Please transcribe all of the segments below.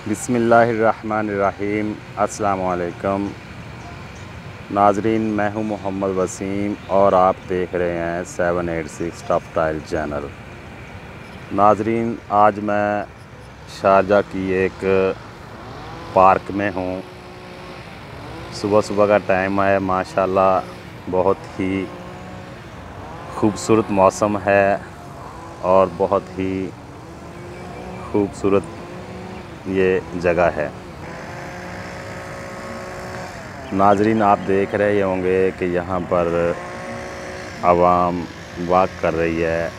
बिस्मिल्लाहिर्रहमानिर्रहीम। अस्सलाम वालेकुम नाजरीन, मैं हूं मोहम्मद वसीम और आप देख रहे हैं 786 टॉप टाइल चैनल। नाजरीन, आज मैं शारजा की एक पार्क में हूं। सुबह सुबह का टाइम है, माशाल्लाह बहुत ही खूबसूरत मौसम है और बहुत ही खूबसूरत ये जगह है। नाजरीन, आप देख रहे होंगे कि यहाँ पर आवाम वॉक कर रही है।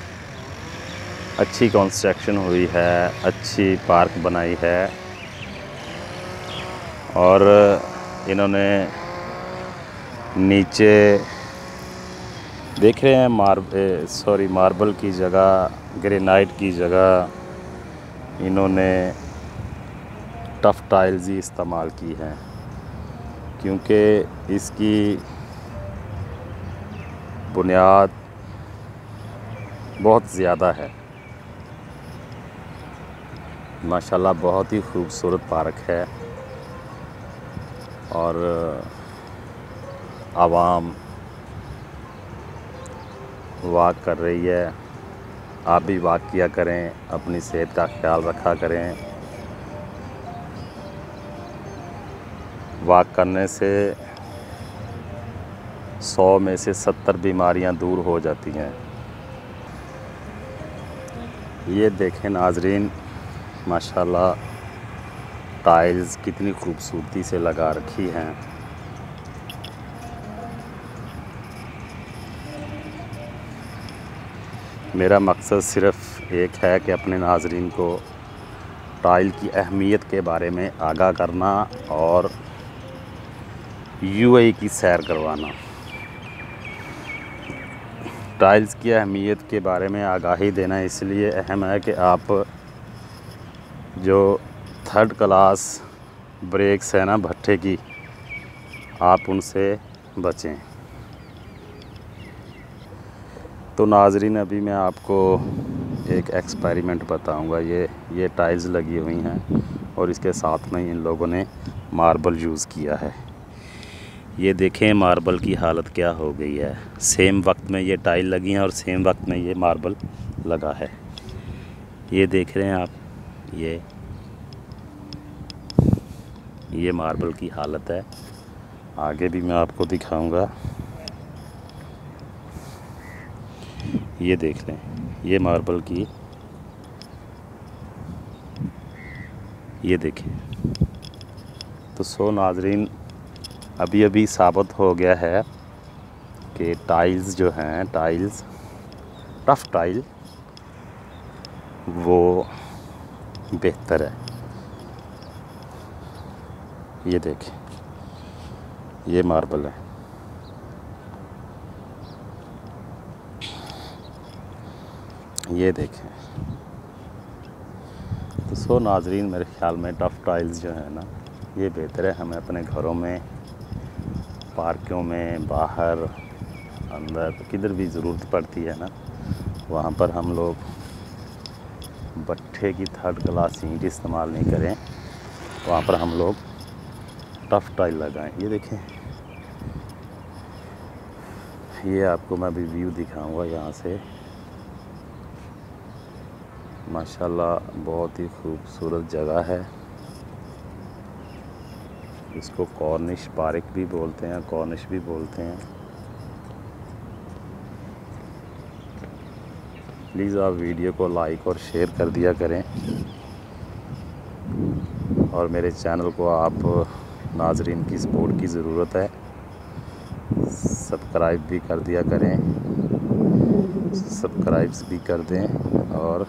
अच्छी कंस्ट्रक्शन हुई है, अच्छी पार्क बनाई है और इन्होंने नीचे देख रहे हैं मार्बल की जगह, ग्रेनाइट की जगह इन्होंने टफ टाइल्स ही इस्तेमाल की हैं, क्योंकि इसकी बुनियाद बहुत ज़्यादा है। माशाल्लाह बहुत ही खूबसूरत पार्क है और आवाम वॉक कर रही है। आप भी वॉक किया करें, अपनी सेहत का ख्याल रखा करें। वॉक करने से 100 में से 70 बीमारियां दूर हो जाती हैं। ये देखें नाजरीन, माशाल्लाह टाइल्स कितनी खूबसूरती से लगा रखी हैं। मेरा मकसद सिर्फ़ एक है कि अपने नाजरीन को टाइल की अहमियत के बारे में आगाह करना और यूएई की सैर करवाना। टाइल्स की अहमियत के बारे में आगाही देना इसलिए अहम है कि आप जो 3rd क्लास ब्रेक्स है ना भट्ठे की, आप उनसे बचें। तो नाजरीन, अभी मैं आपको एक एक्सपेरिमेंट बताऊंगा। ये टाइल्स लगी हुई हैं और इसके साथ में इन लोगों ने मार्बल यूज़ किया है। ये देखें मार्बल की हालत क्या हो गई है। सेम वक्त में ये टाइल लगी हैं और सेम वक्त में ये मार्बल लगा है। ये देख रहे हैं आप, ये मार्बल की हालत है। आगे भी मैं आपको दिखाऊंगा। ये देख लें, ये मार्बल की, ये देखें। तो नाजरीन, अभी साबित हो गया है कि टाइल्स जो हैं, टफ टाइल वो बेहतर है। ये देखें, ये मार्बल है। ये देखें। तो नाजरीन, मेरे ख्याल में टफ टाइल्स जो है ना, ये बेहतर है। हमें अपने घरों में, पार्कों में, बाहर, अंदर किधर भी ज़रूरत पड़ती है ना, वहाँ पर हम लोग भट्ठे की 3rd क्लास ईंट इस्तेमाल नहीं करें, वहाँ पर हम लोग टफ टाइल लगाएं। ये देखें, ये आपको मैं अभी व्यू दिखाऊंगा यहाँ से। माशाल्लाह बहुत ही खूबसूरत जगह है। इसको कॉर्निश पार्क भी बोलते हैं, कॉर्निश भी बोलते हैं। प्लीज़ आप वीडियो को लाइक और शेयर कर दिया करें और मेरे चैनल को आप नाजरीन की सपोर्ट की ज़रूरत है। सब्सक्राइब भी कर दिया करें, सब्सक्राइब्स भी कर दें और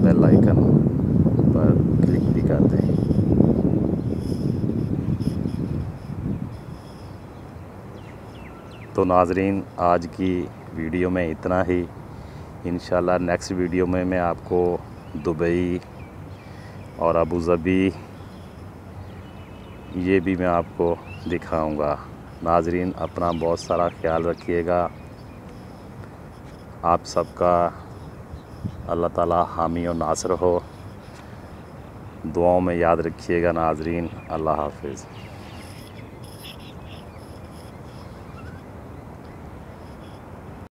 बेल आइकन पर क्लिक भी कर दें। तो नाजरीन, आज की वीडियो में इतना ही। इंशाल्लाह नेक्स्ट वीडियो में मैं आपको दुबई और अबू धाबी ये भी मैं आपको दिखाऊंगा। नाजरीन, अपना बहुत सारा ख्याल रखिएगा। आप सबका अल्लाह ताला हामी और नासर हो। दुआओं में याद रखिएगा नाजरीन। अल्लाह हाफिज़।